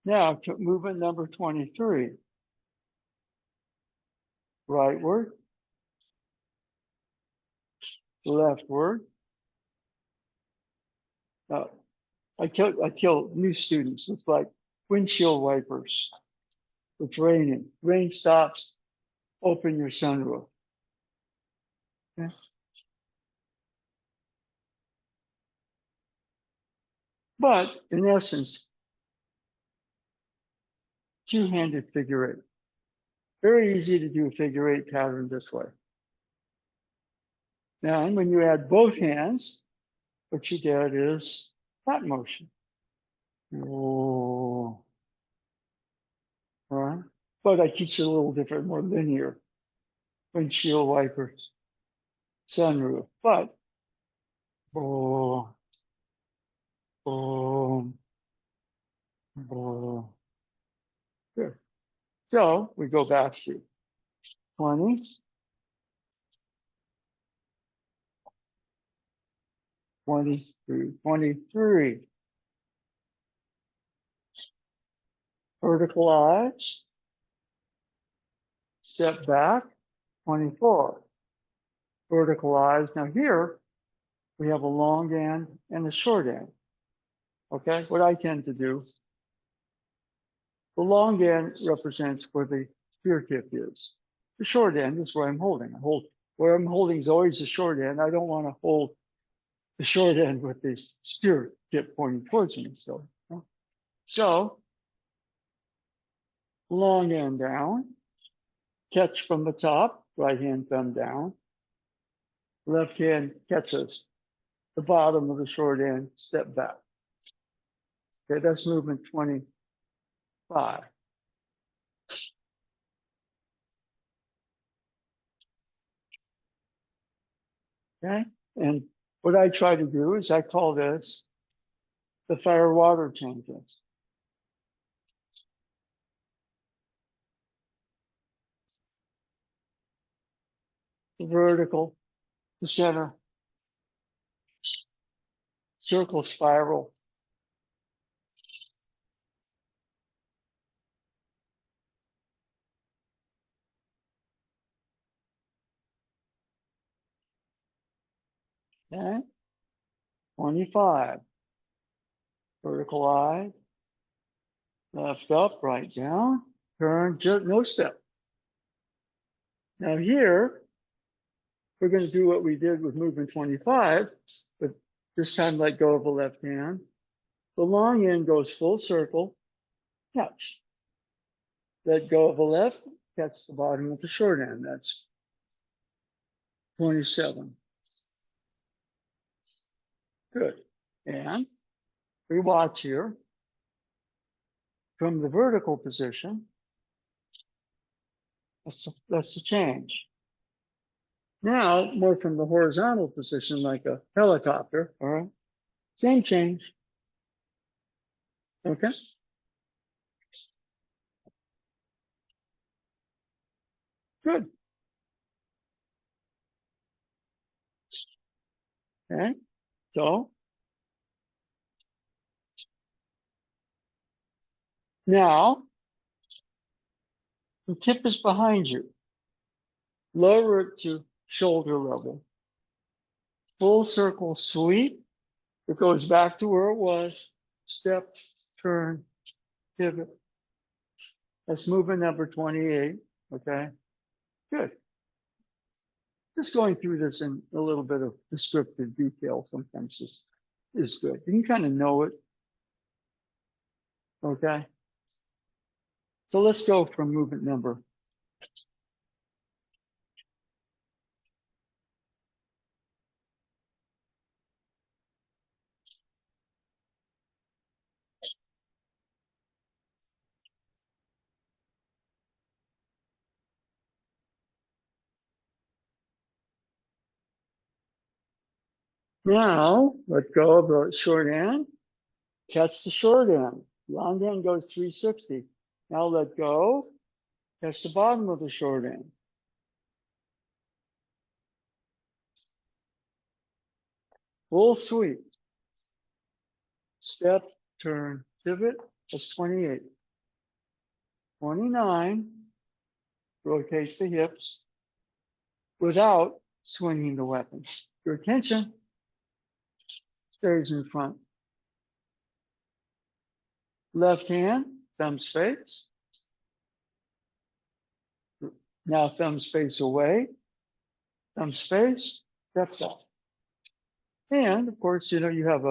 Now to movement number 23. Rightward, leftward. I kill new students with like windshield wipers. It's raining. Rain stops. Open your sunroof. Okay? But in essence, two-handed figure eight. Very easy to do a figure eight pattern this way. Now, when you add both hands, what you get is that motion. Oh, all right. But I teach it a little different, more linear. Windshield wipers, sunroof. But boom, boom, boom. Good. So we go back to 20, 22, 23. Verticalize, step back, 24. Verticalize. Now here, we have a long end and a short end. Okay, what I tend to do, the long end represents where the spear tip is. The short end is where I'm holding. Where I'm holding is always the short end. I don't want to hold the short end with the spear tip pointing towards me. So long end down, catch from the top, right hand thumb down, left hand catches the bottom of the short end, step back. Okay, that's movement 25. Okay, and what I try to do is I call this the fire water changes. The vertical, the center, circle, spiral. Okay, 25. Verticalize, left up, right down, turn, just no step. Now here, we're going to do what we did with movement 25, but this time let go of the left hand. The long end goes full circle, catch. Let go of the left, catch the bottom of the short end. That's 27. Good. And we watch here from the vertical position. That's the change. Now, more from the horizontal position, like a helicopter, all right? Same change. Okay? Good. Okay? So, now, the tip is behind you. Lower it to shoulder level. Full circle sweep. It goes back to where it was. Step, turn, pivot. That's movement number 28. Okay? Good. Just going through this in a little bit of descriptive detail sometimes is good. You can kind of know it. Okay? So let's go from movement number. Now, let go of the short end. Catch the short end. Long end goes 360. Now let go. Catch the bottom of the short end. Full sweep. Step, turn, pivot. That's 28. 29, rotate the hips without swinging the weapon. Your attention stays in front. Left hand, thumb space. Now thumb space away, thumb space, step back. And of course, you know, you have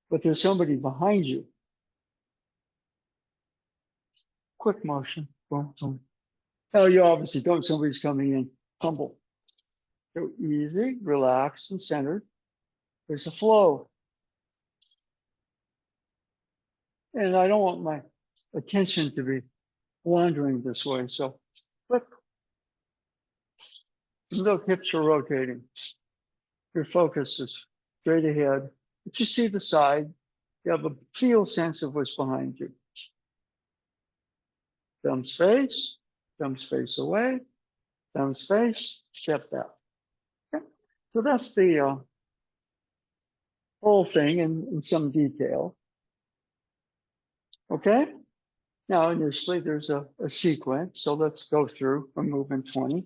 but there's somebody behind you. Quick motion, boom, boom. Now you obviously don't, somebody's coming in, humble. So easy, relaxed and centered. There's a flow. And I don't want my attention to be wandering this way. So click. The hips are rotating. Your focus is straight ahead. But you see the side. You have a feel sense of what's behind you. Thumb space away, thumb space, step back. Okay. So that's the whole thing in some detail. Okay. Now initially there's a sequence. So let's go through from movement 20.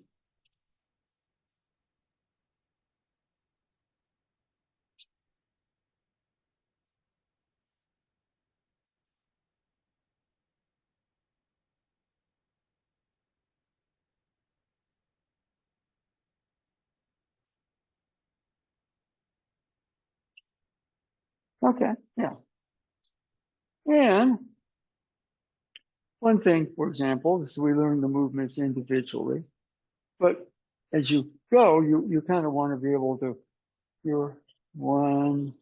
Okay. Yeah. And one thing, for example, is we learn the movements individually, but as you go, you kind of want to be able to, your one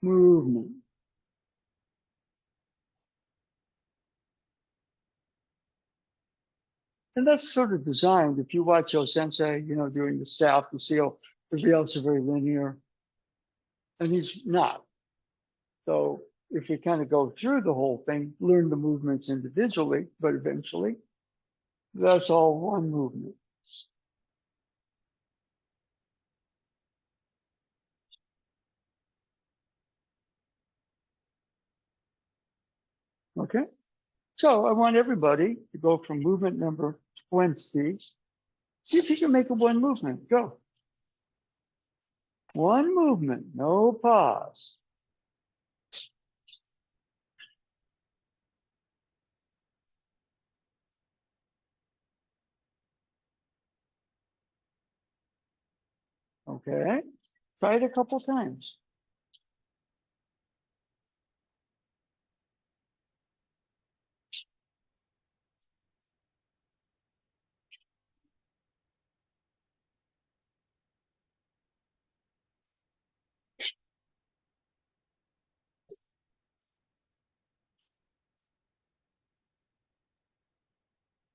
movement. And that's sort of designed. If you watch your sensei, you know, doing the staff, you see how everybody else is very linear, and he's not. So if we kind of go through the whole thing, learn the movements individually, but eventually, that's all one movement. Okay. So I want everybody to go from movement number 20. See if you can make it one movement. Go. One movement, no pause. Okay. Try it a couple times.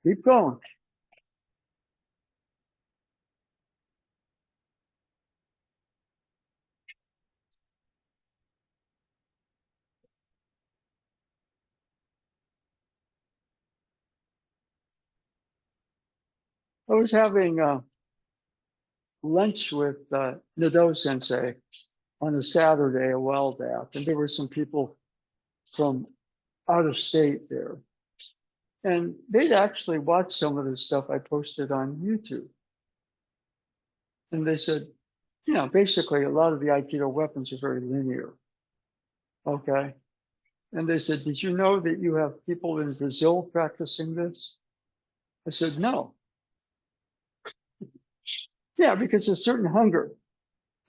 Keep going. I was having lunch with Nadeau Sensei on a Saturday a while back, and there were some people from out of state there. And they'd actually watched some of the stuff I posted on YouTube. And they said, you know, basically a lot of the Aikido weapons are very linear. Okay. And they said, did you know that you have people in Brazil practicing this? I said, no. Yeah, because there's a certain hunger.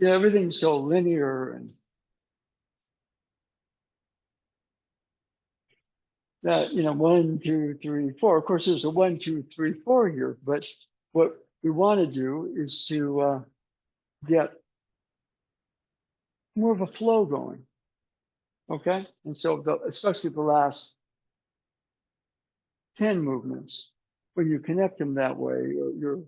Yeah, everything's so linear and that, you know, 1, 2, 3, 4. Of course, there's a 1, 2, 3, 4 here, but what we want to do is to get more of a flow going. Okay. And so especially the last 10 movements, when you connect them that way, you're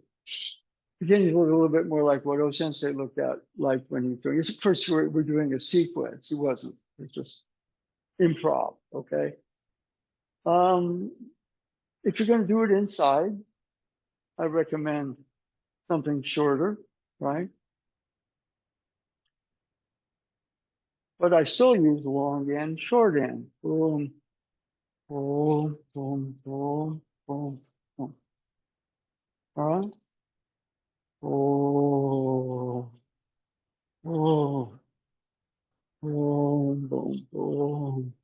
beginning to look a little bit more like what O-Sensei looked at, like when he was doing it. First, we're doing a sequence. He wasn't. It was just improv. Okay. If you're going to do it inside, I recommend something shorter, right? but I still use long end, short end. Boom, boom, boom, boom, boom, boom. All right. Oh, oh, boom, boom, boom.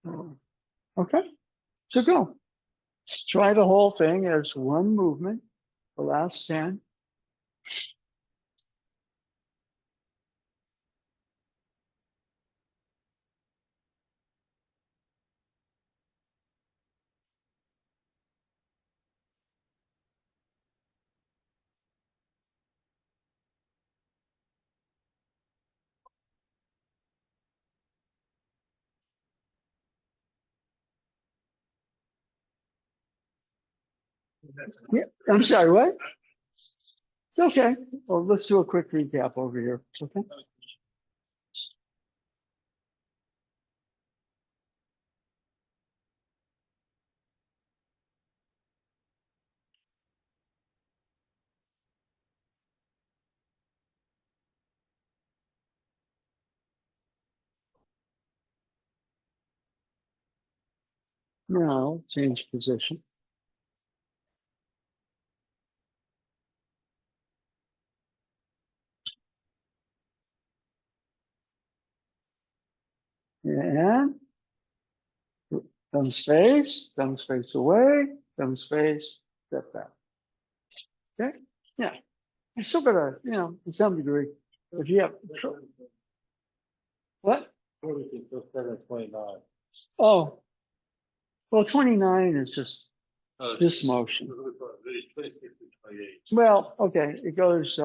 Oh. Okay, so go. Try the whole thing as one movement, the last 10. Yeah, I'm sorry, what? It's okay. Well, let's do a quick recap over here. Okay. Now change position. And thumb space away, thumb space, step back. Okay? Yeah. I still gotta, to some degree, if you have, what? Oh, well, 29 is just this motion. Well, okay, it goes,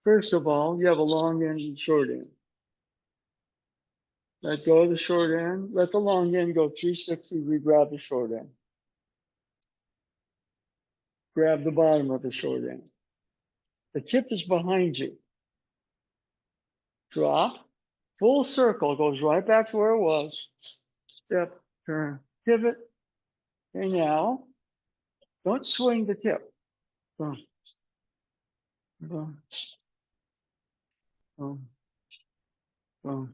first of all, you have a long end and short end. Let go of the short end, let the long end go 360, re-grab the short end. Grab the bottom of the short end. The tip is behind you. Drop, full circle, goes right back to where it was. Step, turn, pivot. And now, don't swing the tip. Boom, boom, boom, boom,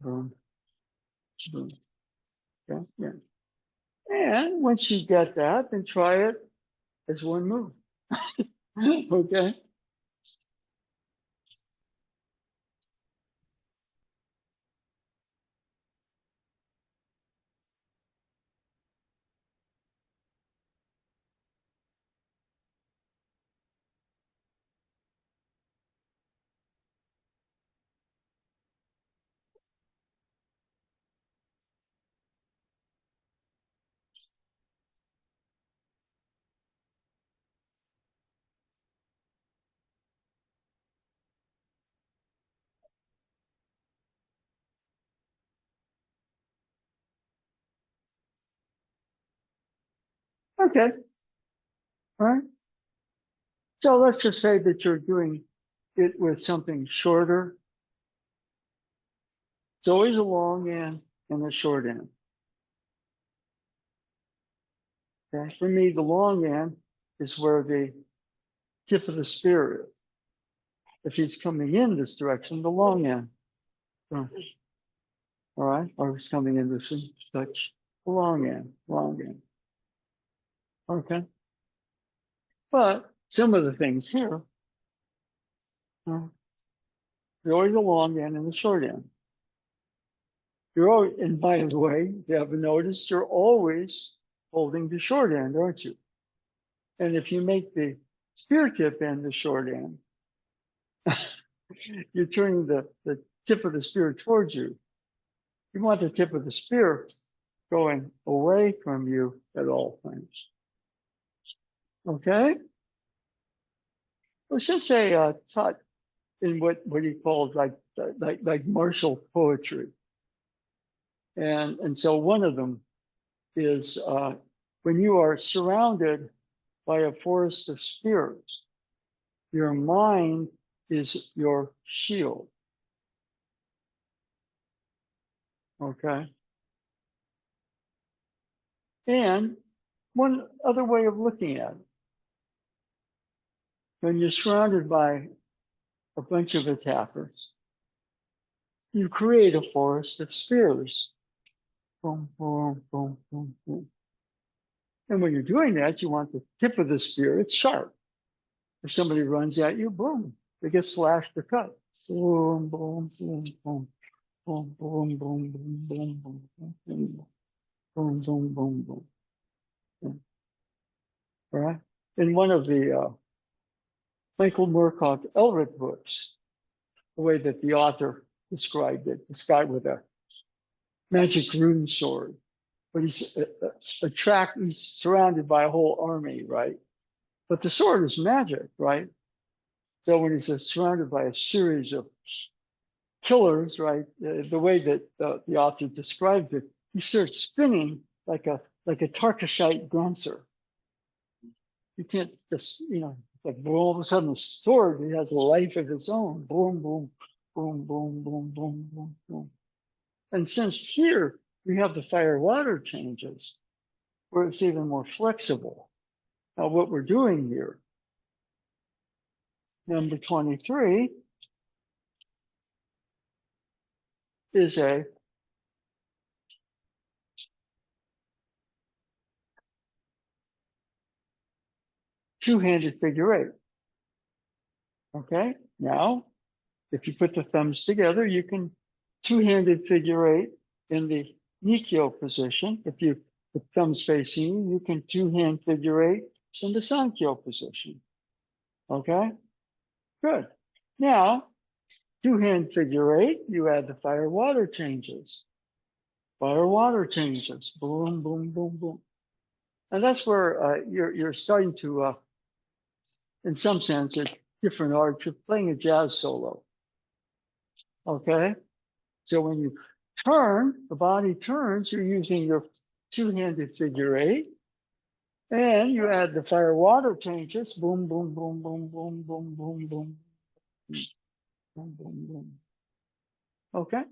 boom, boom. Okay, yeah. And once you get that, then try it as one move. Okay. Okay. All right. So let's just say that you're doing it with something shorter. It's always a long end and a short end. Okay. For me, the long end is where the tip of the spear is. If he's coming in this direction, the long end. So, all right. Or he's coming in this touch, the long end, long end. Okay. But some of the things here, you're always a long end and a short end. You're always, and by the way, if you haven't noticed, you're always holding the short end, aren't you? And if you make the spear tip end the short end, you're turning the tip of the spear towards you. You want the tip of the spear going away from you at all times. Okay? Well, since I taught in what he called like martial poetry, and so one of them is when you are surrounded by a forest of spears, your mind is your shield. Okay. And one other way of looking at it, when you're surrounded by a bunch of attackers, you create a forest of spears. Boom, boom, boom, boom, boom. And when you're doing that, you want the tip of the spear, it's sharp. If somebody runs at you, boom, they get slashed or cut. Boom, boom, boom, boom, boom, boom, boom, boom, boom, boom, boom, boom, boom, boom, boom. All right. In one of the Michael Moorcock Elric books, the way that the author described it, this guy with a magic rune sword, but he's he's surrounded by a whole army, right? But the sword is magic, right? So when he's surrounded by a series of killers, right? The way that the author described it, he starts spinning like a Tarkashite dancer. You can't just, like all of a sudden a sword, it has a life of its own. Boom, boom, boom, boom, boom, boom, boom, boom. And since here we have the fire water changes, where it's even more flexible. Now what we're doing here, number 23, is a two-handed figure eight. Okay, now if you put the thumbs together, you can two-handed figure eight in the Nikyo position. If you put thumbs facing you can two-hand figure eight in the Sankyo position. Okay, good. Now, two-hand figure eight, you add the fire water changes. Fire water changes. Boom, boom, boom, boom. And that's where you're starting to, in some sense, it's different art. You're playing a jazz solo. Okay? So when you turn, the body turns, you're using your two-handed figure eight. And you add the fire water changes. Boom, boom, boom, boom, boom, boom, boom, boom. Boom, boom, boom. Okay?